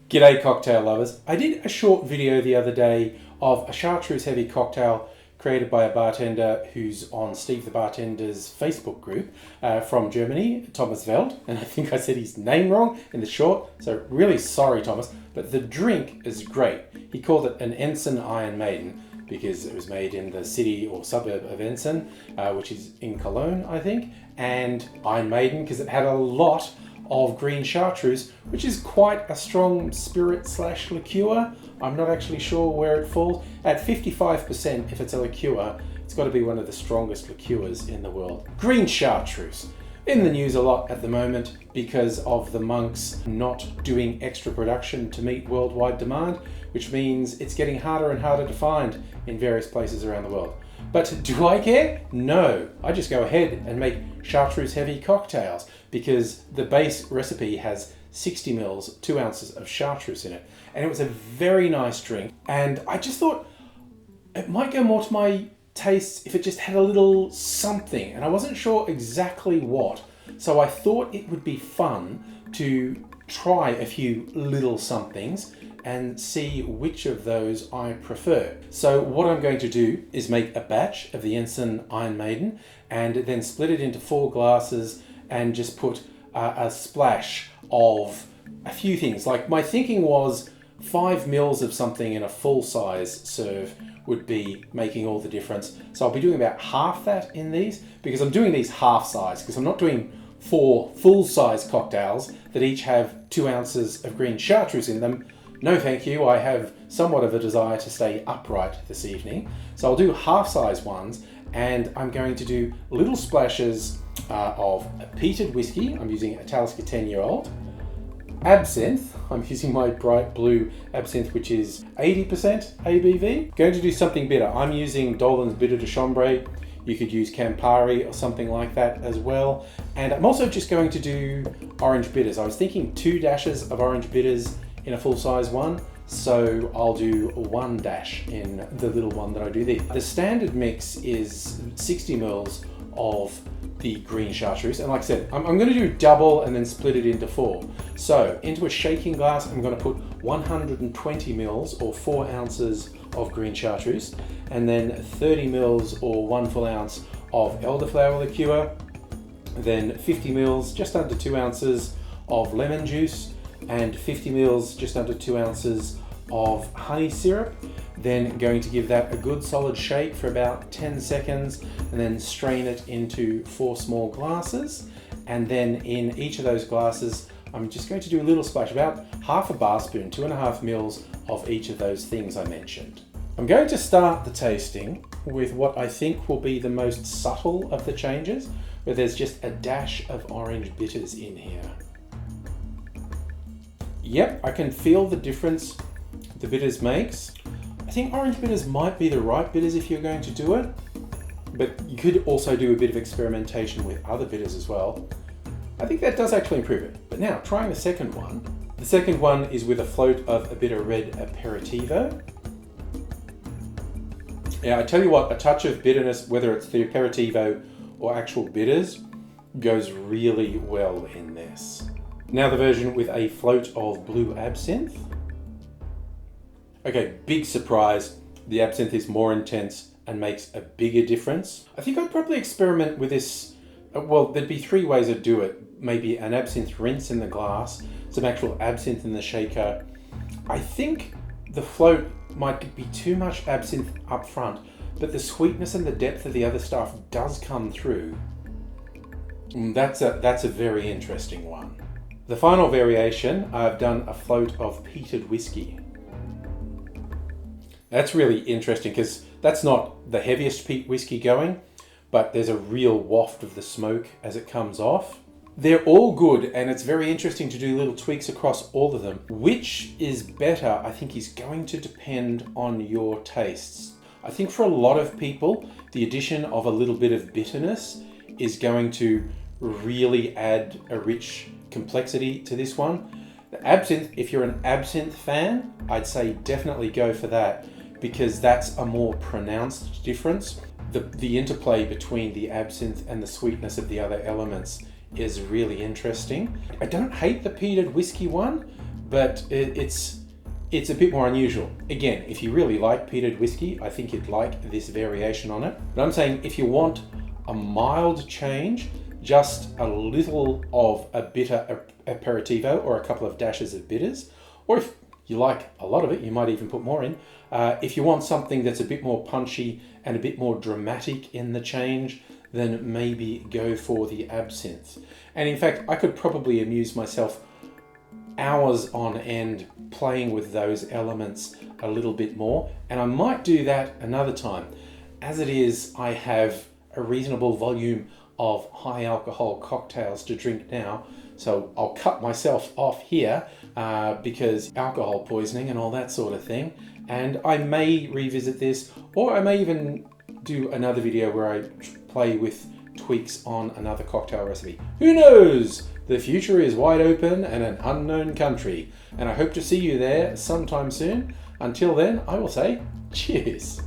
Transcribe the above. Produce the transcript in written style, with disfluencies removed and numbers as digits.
G'day cocktail lovers. I did a short video the other day of a chartreuse heavy cocktail created by a bartender who's on Steve the Bartender's Facebook group from Germany, Thomas Veld. And I think I said his name wrong in the short, so really sorry Thomas, but the drink is great. He called it an Ensign Iron Maiden because it was made in the city or suburb of Ensign, which is in Cologne, I think, and Iron Maiden because it had a lot of Green Chartreuse, which is quite a strong spirit / liqueur. I'm not actually sure where it falls. At 55%, if it's a liqueur, it's got to be one of the strongest liqueurs in the world. Green Chartreuse. In the news a lot at the moment because of the monks not doing extra production to meet worldwide demand, which means it's getting harder and harder to find in various places around the world. But do I care? No. I just go ahead and make chartreuse heavy cocktails because the base recipe has 60 mils, 2 ounces of chartreuse in it. And it was a very nice drink. And I just thought it might go more to my tastes if it just had a little something. And I wasn't sure exactly what. So I thought it would be fun to try a few little somethings and see which of those I prefer. So what I'm going to do is make a batch of the Ensign Iron Maiden and then split it into 4 glasses and just put a splash of a few things. Like my thinking was 5 mils of something in a full size serve would be making all the difference. So I'll be doing about half that in these because I'm doing these half size because I'm not doing 4 full size cocktails that each have 2 ounces of green chartreuse in them. No thank you, I have somewhat of a desire to stay upright this evening. So I'll do half-size ones and I'm going to do little splashes of peated whiskey. I'm using a Talisker 10-year-old. Absinthe, I'm using my bright blue absinthe which is 80% ABV. Going to do something bitter. I'm using Dolan's Bitter de Chambray. You could use Campari or something like that as well. And I'm also just going to do orange bitters. I was thinking 2 dashes of orange bitters in a full-size one, so I'll do 1 dash in the little one that I do there. The standard mix is 60 mils of the green chartreuse, and like I said, I'm going to do double and then split it into 4. So into a shaking glass, I'm going to put 120 mils or 4 ounces of green chartreuse, and then 30 mils or 1 full ounce of elderflower liqueur, then 50 mils, just under 2 ounces of lemon juice, and 50 mils, just under 2 ounces of honey syrup. Then going to give that a good solid shake for about 10 seconds and then strain it into 4 small glasses. And then in each of those glasses, I'm just going to do a little splash, about half a bar spoon, 2.5 mils of each of those things I mentioned. I'm going to start the tasting with what I think will be the most subtle of the changes, where there's just a dash of orange bitters in here. Yep, I can feel the difference the bitters makes. I think orange bitters might be the right bitters if you're going to do it, but you could also do a bit of experimentation with other bitters as well. I think that does actually improve it. But now, trying the second one. The second one is with a float of a bitter red aperitivo. Yeah, I tell you what, a touch of bitterness, whether it's the aperitivo or actual bitters, goes really well in this. Now the version with a float of blue absinthe. Okay, big surprise. The absinthe is more intense and makes a bigger difference. I think I'd probably experiment with this. Well, there'd be 3 ways I'd do it. Maybe an absinthe rinse in the glass, some actual absinthe in the shaker. I think the float might be too much absinthe up front, but the sweetness and the depth of the other stuff does come through. That's a very interesting one. The final variation, I've done a float of peated whiskey. That's really interesting because that's not the heaviest peat whiskey going, but there's a real waft of the smoke as it comes off. They're all good, and it's very interesting to do little tweaks across all of them. Which is better, I think, is going to depend on your tastes. I think for a lot of people, the addition of a little bit of bitterness is going to really add a rich complexity to this one. The absinthe, if you're an absinthe fan, I'd say definitely go for that because that's a more pronounced difference. The interplay between the absinthe and the sweetness of the other elements is really interesting. I don't hate the peated whiskey one, but it's a bit more unusual. Again, if you really like peated whiskey, I think you'd like this variation on it. But I'm saying if you want a mild change, just a little of a bitter aperitivo or a couple of dashes of bitters, or if you like a lot of it, you might even put more in. If you want something that's a bit more punchy and a bit more dramatic in the change, then maybe go for the absinthe. And in fact, I could probably amuse myself hours on end playing with those elements a little bit more, and I might do that another time. As it is, I have a reasonable volume of high alcohol cocktails to drink now, so I'll cut myself off here because alcohol poisoning and all that sort of thing, and I may revisit this, or I may even do another video where I play with tweaks on another cocktail recipe. Who knows? The future is wide open and an unknown country, and I hope to see you there sometime soon. Until then, I will say cheers.